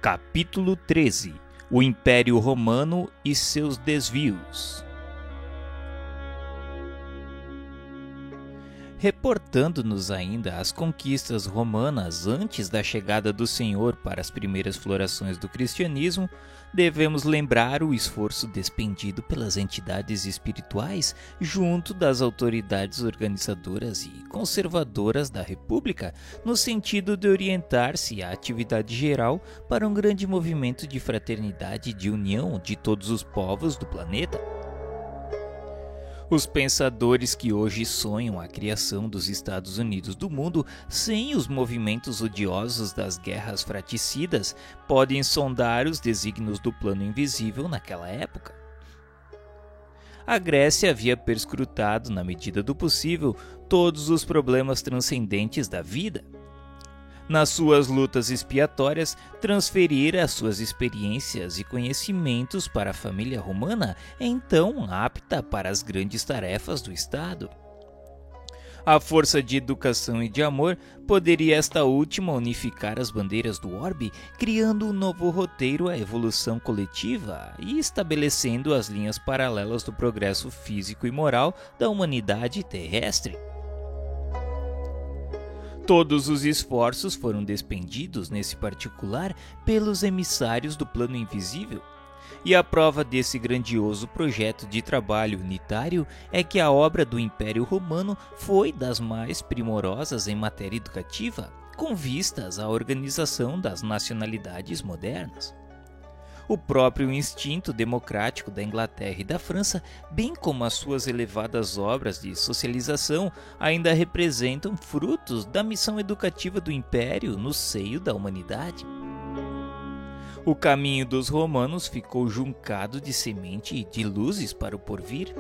Capítulo 13 – O Império Romano e seus desvios. Reportando-nos ainda às conquistas romanas antes da chegada do Senhor para as primeiras florações do cristianismo, devemos lembrar o esforço despendido pelas entidades espirituais junto das autoridades organizadoras e conservadoras da República, no sentido de orientar-se a atividade geral para um grande movimento de fraternidade e de união de todos os povos do planeta. Os pensadores que hoje sonham a criação dos Estados Unidos do mundo sem os movimentos odiosos das guerras fratricidas podem sondar os desígnios do plano invisível naquela época. A Grécia havia perscrutado, na medida do possível, todos os problemas transcendentes da vida. Nas suas lutas expiatórias, transferir as suas experiências e conhecimentos para a família romana, então apta para as grandes tarefas do Estado. À força de educação e de amor, poderia esta última unificar as bandeiras do orbe, criando um novo roteiro à evolução coletiva e estabelecendo as linhas paralelas do progresso físico e moral da humanidade terrestre. Todos os esforços foram despendidos nesse particular pelos emissários do plano invisível, e a prova desse grandioso projeto de trabalho unitário é que a obra do Império Romano foi das mais primorosas em matéria educativa, com vistas à organização das nacionalidades modernas. O próprio instinto democrático da Inglaterra e da França, bem como as suas elevadas obras de socialização, ainda representam frutos da missão educativa do Império no seio da humanidade. O caminho dos romanos ficou juncado de semente e de luzes para o porvir.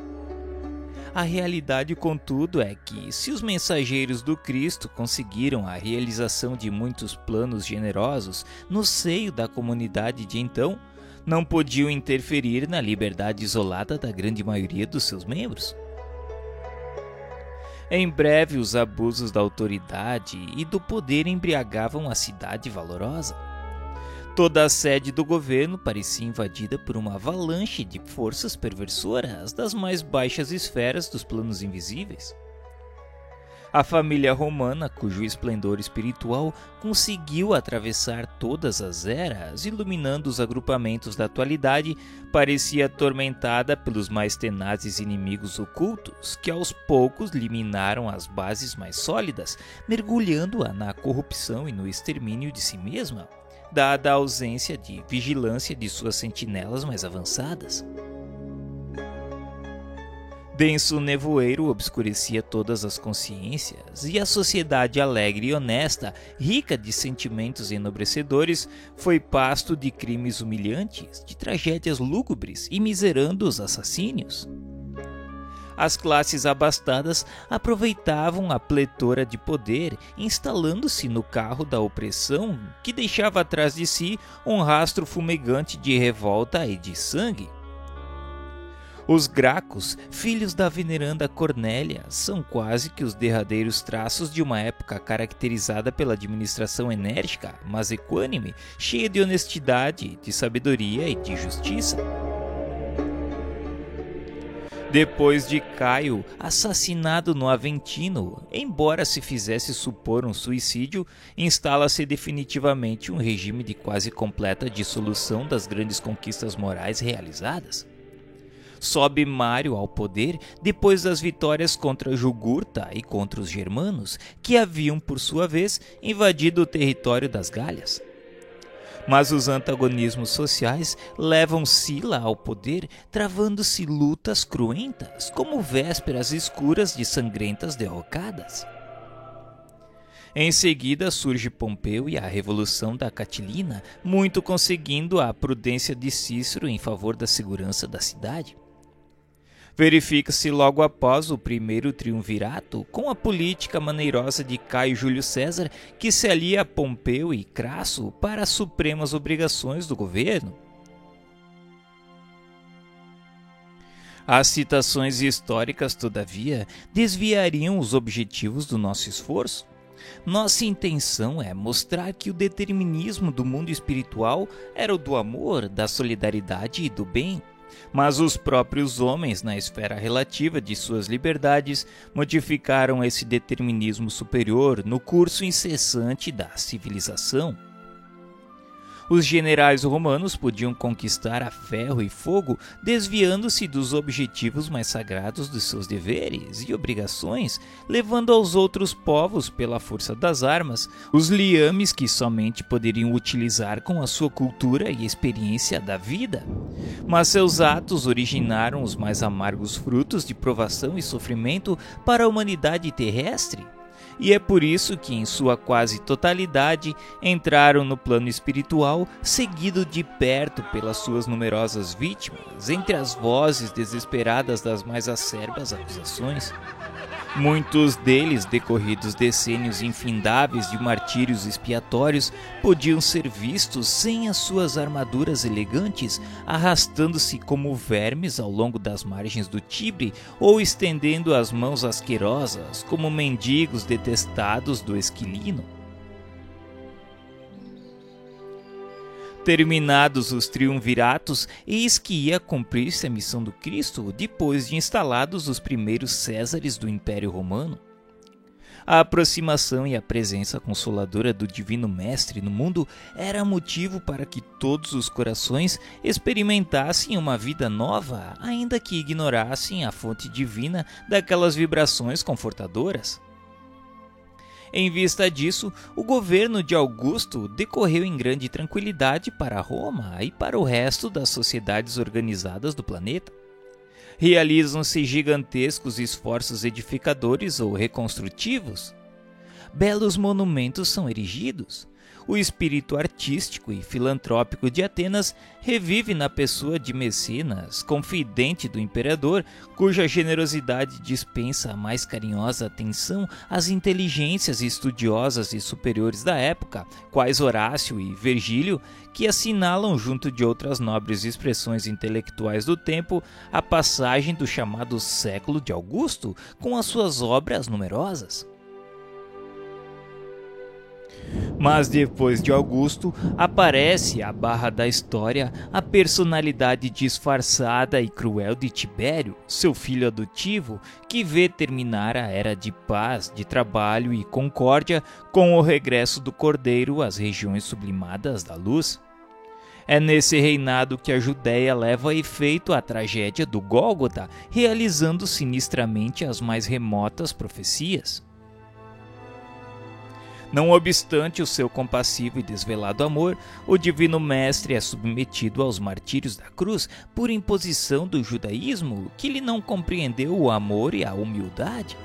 A realidade, contudo, é que, se os mensageiros do Cristo conseguiram a realização de muitos planos generosos no seio da comunidade de então, não podiam interferir na liberdade isolada da grande maioria dos seus membros. Em breve, os abusos da autoridade e do poder embriagavam a cidade valorosa. Toda a sede do governo parecia invadida por uma avalanche de forças perversoras das mais baixas esferas dos planos invisíveis. A família romana, cujo esplendor espiritual conseguiu atravessar todas as eras, iluminando os agrupamentos da atualidade, parecia atormentada pelos mais tenazes inimigos ocultos, que aos poucos lhe minaram as bases mais sólidas, mergulhando-a na corrupção e no extermínio de si mesma, dada a ausência de vigilância de suas sentinelas mais avançadas. Denso nevoeiro obscurecia todas as consciências, e a sociedade alegre e honesta, rica de sentimentos enobrecedores, foi pasto de crimes humilhantes, de tragédias lúgubres e miserandos assassínios. As classes abastadas aproveitavam a pletora de poder, instalando-se no carro da opressão, que deixava atrás de si um rastro fumegante de revolta e de sangue. Os Gracos, filhos da veneranda Cornélia, são quase que os derradeiros traços de uma época caracterizada pela administração enérgica, mas equânime, cheia de honestidade, de sabedoria e de justiça. Depois de Caio, assassinado no Aventino, embora se fizesse supor um suicídio, instala-se definitivamente um regime de quase completa dissolução das grandes conquistas morais realizadas. Sobe Mário ao poder depois das vitórias contra Jugurta e contra os germanos, que haviam, por sua vez, invadido o território das Galhas. Mas os antagonismos sociais levam Sila ao poder, travando-se lutas cruentas, como vésperas escuras de sangrentas derrocadas. Em seguida surge Pompeu e a Revolução da Catilina, muito conseguindo a prudência de Cícero em favor da segurança da cidade. Verifica-se logo após o primeiro triunvirato, com a política maneirosa de Caio Júlio César, que se alia a Pompeu e Crasso para as supremas obrigações do governo. As citações históricas, todavia, desviariam os objetivos do nosso esforço. Nossa intenção é mostrar que o determinismo do mundo espiritual era o do amor, da solidariedade e do bem. Mas os próprios homens, na esfera relativa de suas liberdades, modificaram esse determinismo superior no curso incessante da civilização. Os generais romanos podiam conquistar a ferro e fogo, desviando-se dos objetivos mais sagrados de seus deveres e obrigações, levando aos outros povos, pela força das armas, os liames que somente poderiam utilizar com a sua cultura e experiência da vida. Mas seus atos originaram os mais amargos frutos de provação e sofrimento para a humanidade terrestre. E é por isso que, em sua quase totalidade, entraram no plano espiritual, seguido de perto pelas suas numerosas vítimas, entre as vozes desesperadas das mais acerbas acusações. Muitos deles, decorridos decênios infindáveis de martírios expiatórios, podiam ser vistos sem as suas armaduras elegantes, arrastando-se como vermes ao longo das margens do Tibre ou estendendo as mãos asquerosas como mendigos detestados do Esquilino. Terminados os triunviratos, eis que ia cumprir-se a missão do Cristo depois de instalados os primeiros Césares do Império Romano. A aproximação e a presença consoladora do Divino Mestre no mundo era motivo para que todos os corações experimentassem uma vida nova, ainda que ignorassem a fonte divina daquelas vibrações confortadoras. Em vista disso, o governo de Augusto decorreu em grande tranquilidade para Roma e para o resto das sociedades organizadas do planeta. Realizam-se gigantescos esforços edificadores ou reconstrutivos. Belos monumentos são erigidos. O espírito artístico e filantrópico de Atenas revive na pessoa de Mecenas, confidente do imperador, cuja generosidade dispensa a mais carinhosa atenção às inteligências estudiosas e superiores da época, quais Horácio e Virgílio, que assinalam, junto de outras nobres expressões intelectuais do tempo, a passagem do chamado século de Augusto, com as suas obras numerosas. Mas depois de Augusto, aparece à barra da história a personalidade disfarçada e cruel de Tibério, seu filho adotivo, que vê terminar a era de paz, de trabalho e concórdia com o regresso do Cordeiro às regiões sublimadas da luz. É nesse reinado que a Judéia leva a efeito a tragédia do Gólgota, realizando sinistramente as mais remotas profecias. Não obstante o seu compassivo e desvelado amor, o Divino Mestre é submetido aos martírios da cruz por imposição do judaísmo, que lhe não compreendeu o amor e a humildade.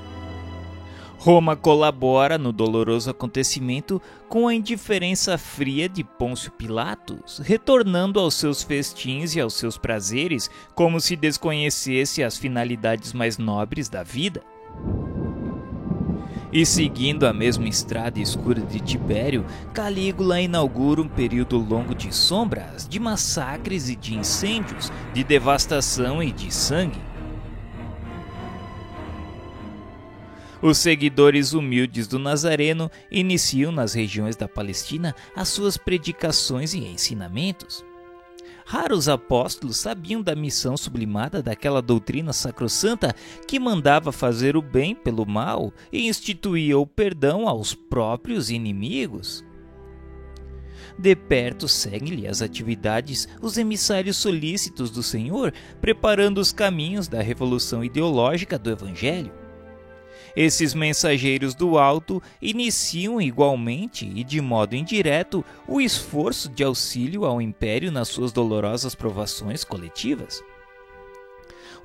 Roma colabora no doloroso acontecimento com a indiferença fria de Pôncio Pilatos, retornando aos seus festins e aos seus prazeres como se desconhecesse as finalidades mais nobres da vida. E seguindo a mesma estrada escura de Tibério, Calígula inaugura um período longo de sombras, de massacres e de incêndios, de devastação e de sangue. Os seguidores humildes do Nazareno iniciam nas regiões da Palestina as suas predicações e ensinamentos. Raros apóstolos sabiam da missão sublimada daquela doutrina sacrossanta que mandava fazer o bem pelo mal e instituía o perdão aos próprios inimigos. De perto seguem-lhe as atividades os emissários solícitos do Senhor, preparando os caminhos da revolução ideológica do Evangelho. Esses mensageiros do alto iniciam igualmente e de modo indireto o esforço de auxílio ao império nas suas dolorosas provações coletivas.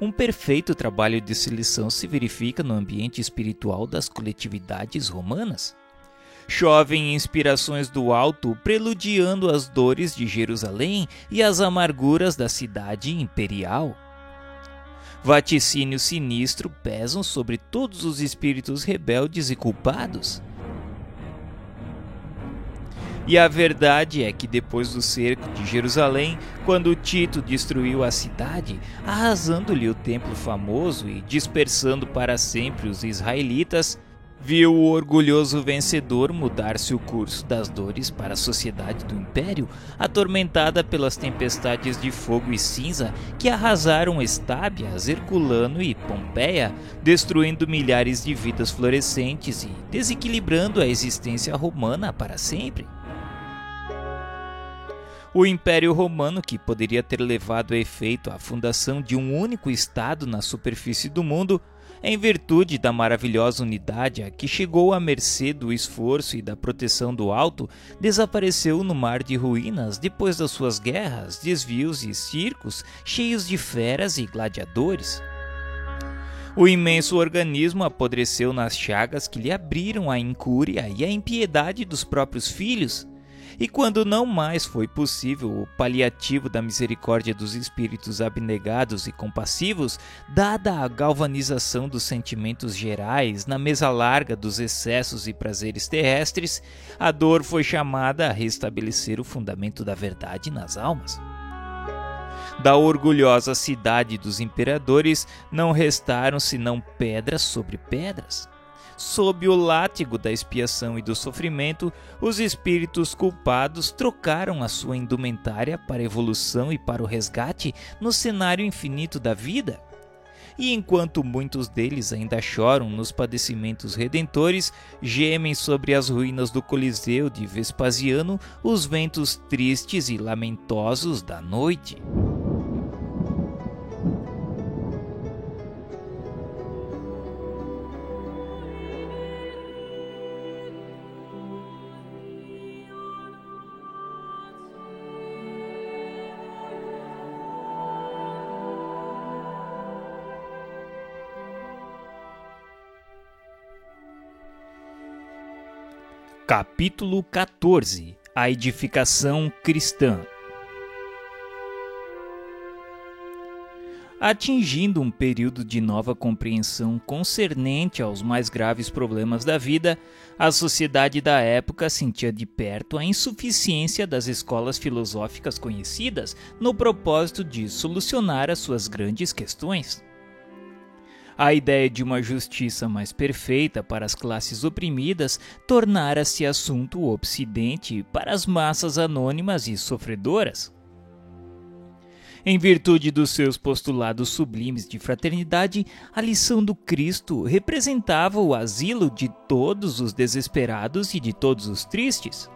Um perfeito trabalho de seleção se verifica no ambiente espiritual das coletividades romanas. Chovem inspirações do alto, preludiando as dores de Jerusalém e as amarguras da cidade imperial. Vaticínios sinistros pesam sobre todos os espíritos rebeldes e culpados. E a verdade é que depois do cerco de Jerusalém, quando Tito destruiu a cidade, arrasando-lhe o templo famoso e dispersando para sempre os israelitas, viu o orgulhoso vencedor mudar-se o curso das dores para a sociedade do Império, atormentada pelas tempestades de fogo e cinza que arrasaram Estábias, Herculano e Pompeia, destruindo milhares de vidas florescentes e desequilibrando a existência romana para sempre. O Império Romano, que poderia ter levado a efeito a fundação de um único Estado na superfície do mundo, em virtude da maravilhosa unidade a que chegou à mercê do esforço e da proteção do alto, desapareceu no mar de ruínas depois das suas guerras, desvios e circos cheios de feras e gladiadores. O imenso organismo apodreceu nas chagas que lhe abriram a incúria e a impiedade dos próprios filhos. E quando não mais foi possível o paliativo da misericórdia dos espíritos abnegados e compassivos, dada a galvanização dos sentimentos gerais na mesa larga dos excessos e prazeres terrestres, a dor foi chamada a restabelecer o fundamento da verdade nas almas. Da orgulhosa cidade dos imperadores não restaram senão pedras sobre pedras. Sob o látigo da expiação e do sofrimento, os espíritos culpados trocaram a sua indumentária para a evolução e para o resgate no cenário infinito da vida. E enquanto muitos deles ainda choram nos padecimentos redentores, gemem sobre as ruínas do Coliseu de Vespasiano os ventos tristes e lamentosos da noite. Capítulo 14 – A edificação cristã. Atingindo um período de nova compreensão concernente aos mais graves problemas da vida, a sociedade da época sentia de perto a insuficiência das escolas filosóficas conhecidas no propósito de solucionar as suas grandes questões. A ideia de uma justiça mais perfeita para as classes oprimidas tornara-se assunto obsidente para as massas anônimas e sofredoras. Em virtude dos seus postulados sublimes de fraternidade, a lição do Cristo representava o asilo de todos os desesperados e de todos os tristes.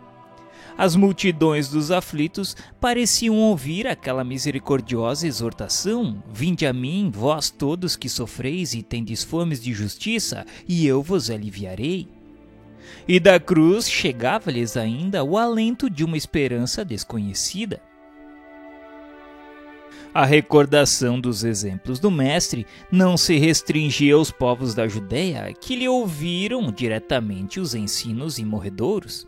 As multidões dos aflitos pareciam ouvir aquela misericordiosa exortação: vinde a mim, vós todos que sofreis e tendes fomes de justiça, e eu vos aliviarei. E da cruz chegava-lhes ainda o alento de uma esperança desconhecida. A recordação dos exemplos do Mestre não se restringia aos povos da Judéia, que lhe ouviram diretamente os ensinos imorredouros.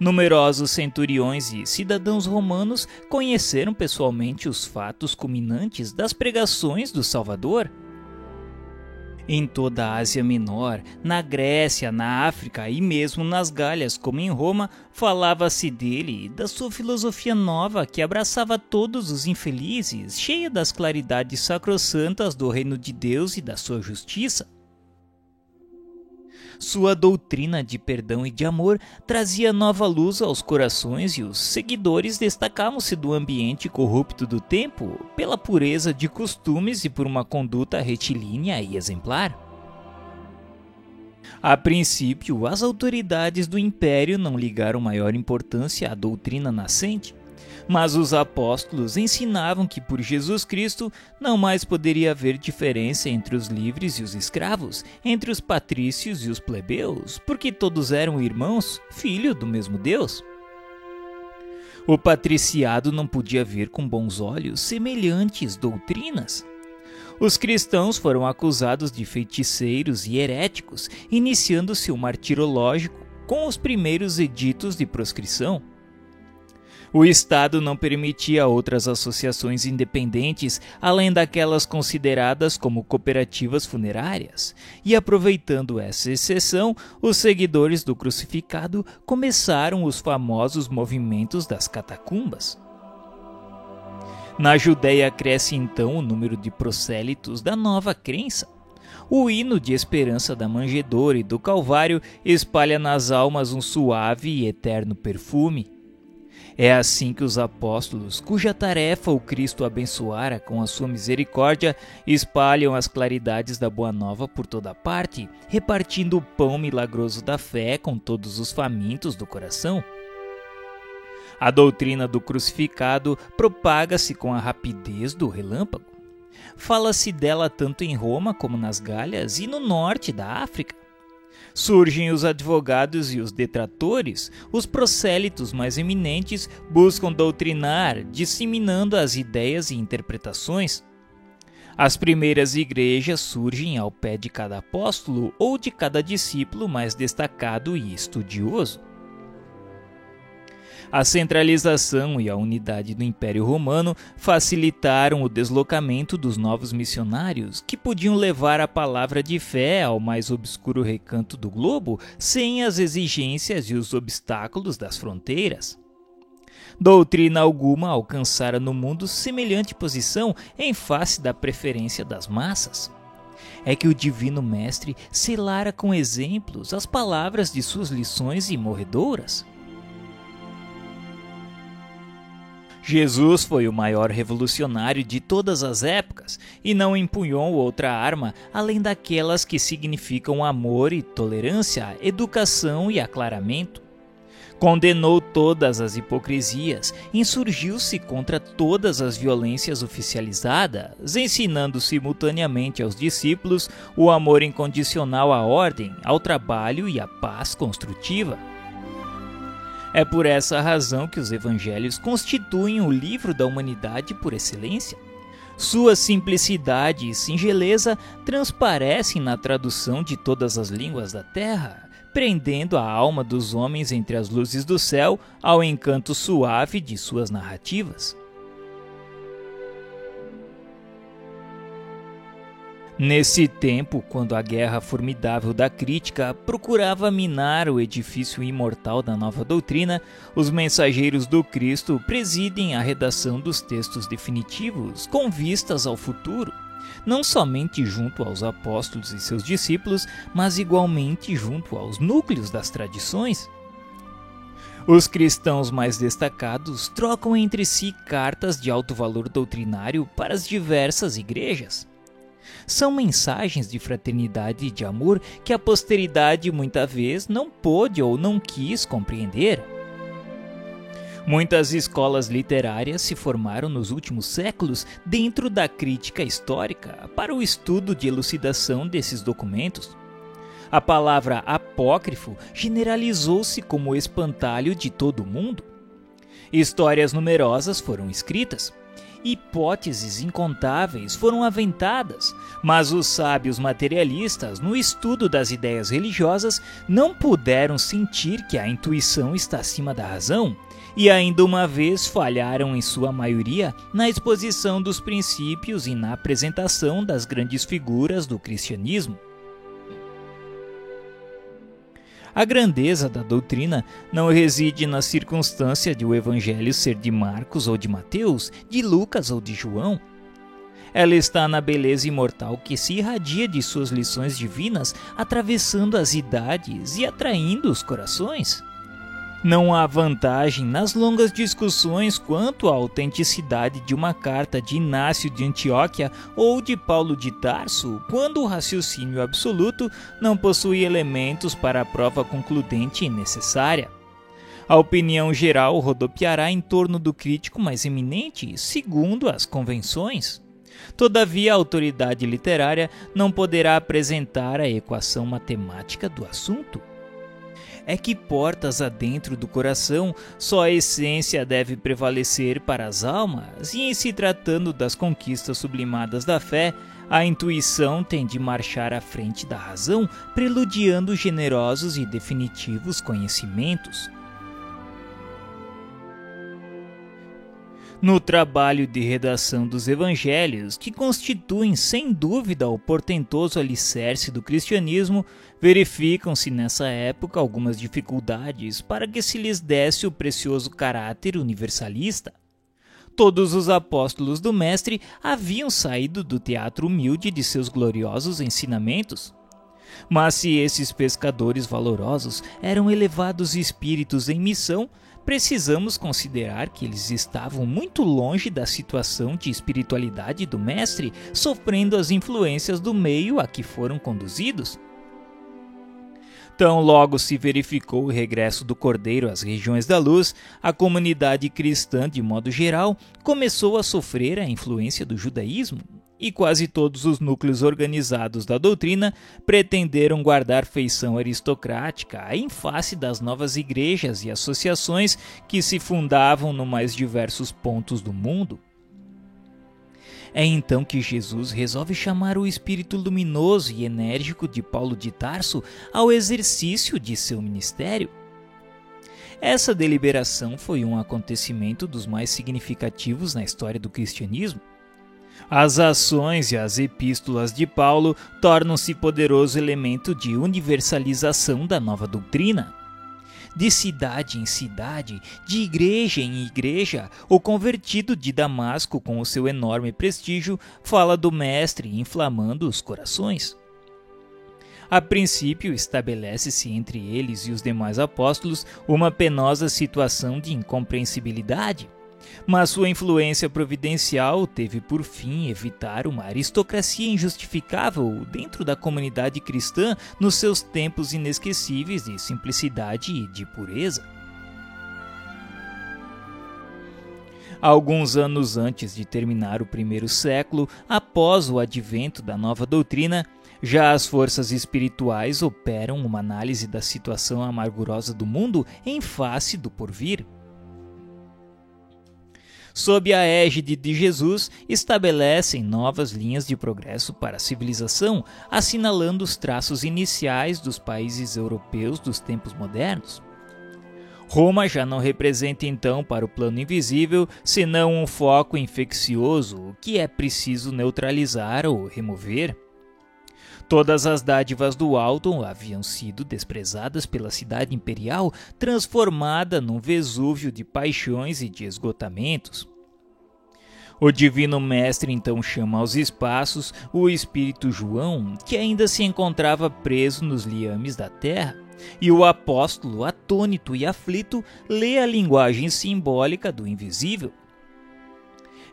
Numerosos centuriões e cidadãos romanos conheceram pessoalmente os fatos culminantes das pregações do Salvador. Em toda a Ásia Menor, na Grécia, na África e mesmo nas Gálias, como em Roma, falava-se dele e da sua filosofia nova que abraçava todos os infelizes, cheia das claridades sacrossantas do reino de Deus e da sua justiça. Sua doutrina de perdão e de amor trazia nova luz aos corações e os seguidores destacavam-se do ambiente corrupto do tempo pela pureza de costumes e por uma conduta retilínea e exemplar. A princípio, as autoridades do império não ligaram maior importância à doutrina nascente, mas os apóstolos ensinavam que por Jesus Cristo não mais poderia haver diferença entre os livres e os escravos, entre os patrícios e os plebeus, porque todos eram irmãos, filhos do mesmo Deus. O patriciado não podia ver com bons olhos semelhantes doutrinas. Os cristãos foram acusados de feiticeiros e heréticos, iniciando-se o martirológico com os primeiros editos de proscrição. O Estado não permitia outras associações independentes além daquelas consideradas como cooperativas funerárias, e aproveitando essa exceção, os seguidores do crucificado começaram os famosos movimentos das catacumbas. Na Judéia cresce então o número de prosélitos da nova crença. o hino de esperança da manjedoura e do Calvário espalha nas almas um suave e eterno perfume. É assim que os apóstolos, cuja tarefa o Cristo abençoara com a sua misericórdia, espalham as claridades da Boa Nova por toda parte, repartindo o pão milagroso da fé com todos os famintos do coração. A doutrina do crucificado propaga-se com a rapidez do relâmpago. Fala-se dela tanto em Roma como nas Gálias e no norte da África. Surgem os advogados e os detratores, os prosélitos mais eminentes buscam doutrinar, disseminando as ideias e interpretações. As primeiras igrejas surgem ao pé de cada apóstolo ou de cada discípulo mais destacado e estudioso. A centralização e a unidade do Império Romano facilitaram o deslocamento dos novos missionários, que podiam levar a palavra de fé ao mais obscuro recanto do globo sem as exigências e os obstáculos das fronteiras. Doutrina alguma alcançara no mundo semelhante posição em face da preferência das massas. É que o Divino Mestre selara com exemplos as palavras de suas lições imorredoras. Jesus foi o maior revolucionário de todas as épocas e não empunhou outra arma além daquelas que significam amor e tolerância, educação e aclaramento. Condenou todas as hipocrisias, insurgiu-se contra todas as violências oficializadas, ensinando simultaneamente aos discípulos o amor incondicional à ordem, ao trabalho e à paz construtiva. É por essa razão que os evangelhos constituem o livro da humanidade por excelência. Sua simplicidade e singeleza transparecem na tradução de todas as línguas da terra, prendendo a alma dos homens entre as luzes do céu ao encanto suave de suas narrativas. Nesse tempo, quando a guerra formidável da crítica procurava minar o edifício imortal da nova doutrina, os mensageiros do Cristo presidem a redação dos textos definitivos com vistas ao futuro, não somente junto aos apóstolos e seus discípulos, mas igualmente junto aos núcleos das tradições. Os cristãos mais destacados trocam entre si cartas de alto valor doutrinário para as diversas igrejas. São mensagens de fraternidade e de amor que a posteridade muitas vezes não pôde ou não quis compreender. Muitas escolas literárias se formaram nos últimos séculos dentro da crítica histórica para o estudo de elucidação desses documentos. A palavra apócrifo generalizou-se como o espantalho de todo o mundo. Histórias numerosas foram escritas. Hipóteses incontáveis foram aventadas, mas os sábios materialistas, no estudo das ideias religiosas, não puderam sentir que a intuição está acima da razão e ainda uma vez falharam em sua maioria na exposição dos princípios e na apresentação das grandes figuras do cristianismo. A grandeza da doutrina não reside na circunstância de o evangelho ser de Marcos ou de Mateus, de Lucas ou de João. Ela está na beleza imortal que se irradia de suas lições divinas, atravessando as idades e atraindo os corações. Não há vantagem nas longas discussões quanto à autenticidade de uma carta de Inácio de Antioquia ou de Paulo de Tarso, quando o raciocínio absoluto não possui elementos para a prova concludente e necessária. A opinião geral rodopiará em torno do crítico mais eminente, segundo as convenções. Todavia, a autoridade literária não poderá apresentar a equação matemática do assunto. É que portas adentro do coração, só a essência deve prevalecer para as almas, e em se tratando das conquistas sublimadas da fé, a intuição tem de marchar à frente da razão, preludiando generosos e definitivos conhecimentos. No trabalho de redação dos evangelhos, que constituem sem dúvida o portentoso alicerce do cristianismo, verificam-se nessa época algumas dificuldades para que se lhes desse o precioso caráter universalista. Todos os apóstolos do Mestre haviam saído do teatro humilde de seus gloriosos ensinamentos. Mas se esses pescadores valorosos eram elevados espíritos em missão, precisamos considerar que eles estavam muito longe da situação de espiritualidade do Mestre, sofrendo as influências do meio a que foram conduzidos. Tão logo se verificou o regresso do Cordeiro às regiões da luz, a comunidade cristã, de modo geral, começou a sofrer a influência do judaísmo, e quase todos os núcleos organizados da doutrina pretenderam guardar feição aristocrática em face das novas igrejas e associações que se fundavam nos mais diversos pontos do mundo. É então que Jesus resolve chamar o espírito luminoso e enérgico de Paulo de Tarso ao exercício de seu ministério. Essa deliberação foi um acontecimento dos mais significativos na história do cristianismo. As ações e as epístolas de Paulo tornam-se poderoso elemento de universalização da nova doutrina. De cidade em cidade, de igreja em igreja, o convertido de Damasco, com o seu enorme prestígio, fala do Mestre, inflamando os corações. A princípio, estabelece-se entre eles e os demais apóstolos uma penosa situação de incompreensibilidade, mas sua influência providencial teve por fim evitar uma aristocracia injustificável dentro da comunidade cristã nos seus tempos inesquecíveis de simplicidade e de pureza. Alguns anos antes de terminar o primeiro século, após o advento da nova doutrina, já as forças espirituais operam uma análise da situação amargurosa do mundo em face do porvir. Sob a égide de Jesus, estabelecem novas linhas de progresso para a civilização, assinalando os traços iniciais dos países europeus dos tempos modernos. Roma já não representa então para o plano invisível senão um foco infeccioso que é preciso neutralizar ou remover. Todas as dádivas do alto haviam sido desprezadas pela cidade imperial, transformada num Vesúvio de paixões e de esgotamentos. O Divino Mestre então chama aos espaços o Espírito João, que ainda se encontrava preso nos liames da terra, e o apóstolo, atônito e aflito, lê a linguagem simbólica do invisível.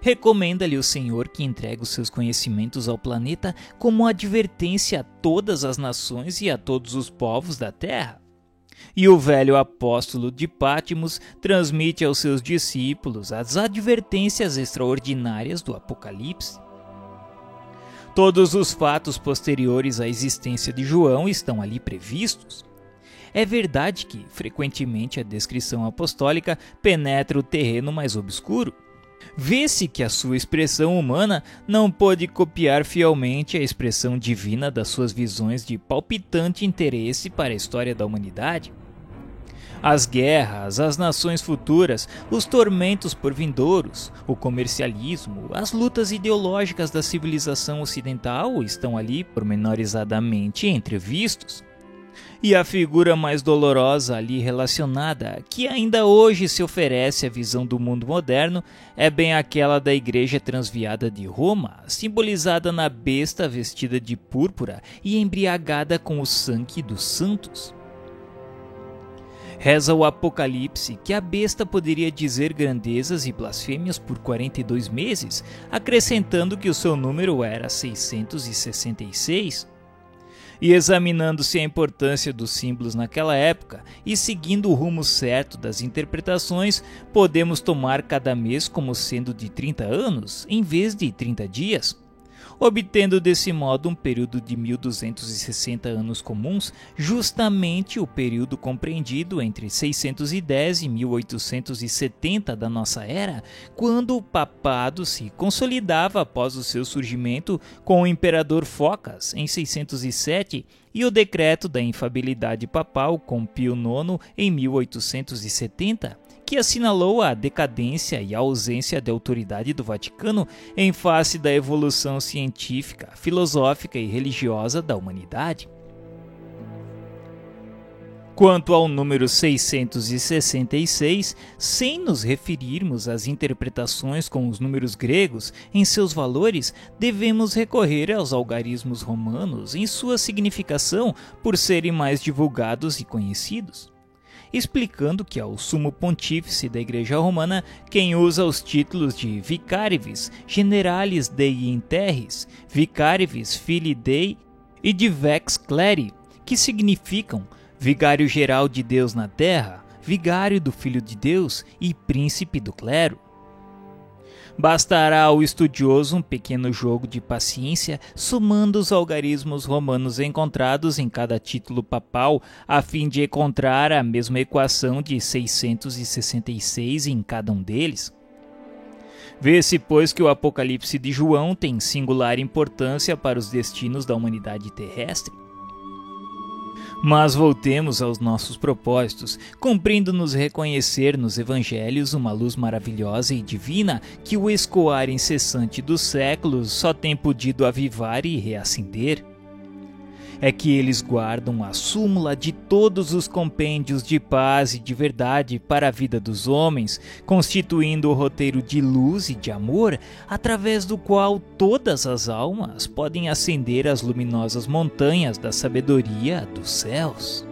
Recomenda-lhe o Senhor que entregue os seus conhecimentos ao planeta como advertência a todas as nações e a todos os povos da terra. E o velho apóstolo de Patmos transmite aos seus discípulos as advertências extraordinárias do Apocalipse. Todos os fatos posteriores à existência de João estão ali previstos. É verdade que, frequentemente, a descrição apostólica penetra o terreno mais obscuro. Vê-se que a sua expressão humana não pôde copiar fielmente a expressão divina das suas visões de palpitante interesse para a história da humanidade. As guerras, as nações futuras, os tormentos por vindouros, o comercialismo, as lutas ideológicas da civilização ocidental estão ali pormenorizadamente entrevistos. E a figura mais dolorosa ali relacionada, que ainda hoje se oferece à visão do mundo moderno, é bem aquela da Igreja Transviada de Roma, simbolizada na besta vestida de púrpura e embriagada com o sangue dos santos. Reza o Apocalipse que a besta poderia dizer grandezas e blasfêmias por 42 meses, acrescentando que o seu número era 666. E examinando-se a importância dos símbolos naquela época e seguindo o rumo certo das interpretações, podemos tomar cada mês como sendo de 30 anos, em vez de 30 dias, obtendo desse modo um período de 1260 anos comuns, justamente o período compreendido entre 610 e 1870 da nossa era, quando o papado se consolidava após o seu surgimento com o imperador Focas em 607 e o decreto da infabilidade papal com Pio IX em 1870, que assinalou a decadência e a ausência de autoridade do Vaticano em face da evolução científica, filosófica e religiosa da humanidade. Quanto ao número 666, sem nos referirmos às interpretações com os números gregos em seus valores, devemos recorrer aos algarismos romanos em sua significação por serem mais divulgados e conhecidos. Explicando que é o sumo pontífice da Igreja Romana quem usa os títulos de Vicarivis Generalis Dei in Terris, Vicarivis Filii Dei e de Vex Cleri, que significam Vigário geral de Deus na terra, Vigário do Filho de Deus e Príncipe do clero. Bastará ao estudioso um pequeno jogo de paciência, somando os algarismos romanos encontrados em cada título papal, a fim de encontrar a mesma equação de 666 em cada um deles. Vê-se, pois, que o Apocalipse de João tem singular importância para os destinos da humanidade terrestre. Mas voltemos aos nossos propósitos, cumprindo-nos reconhecer nos evangelhos uma luz maravilhosa e divina que o escoar incessante dos séculos só tem podido avivar e reacender. É que eles guardam a súmula de todos os compêndios de paz e de verdade para a vida dos homens, constituindo o roteiro de luz e de amor, através do qual todas as almas podem ascender às luminosas montanhas da sabedoria dos céus.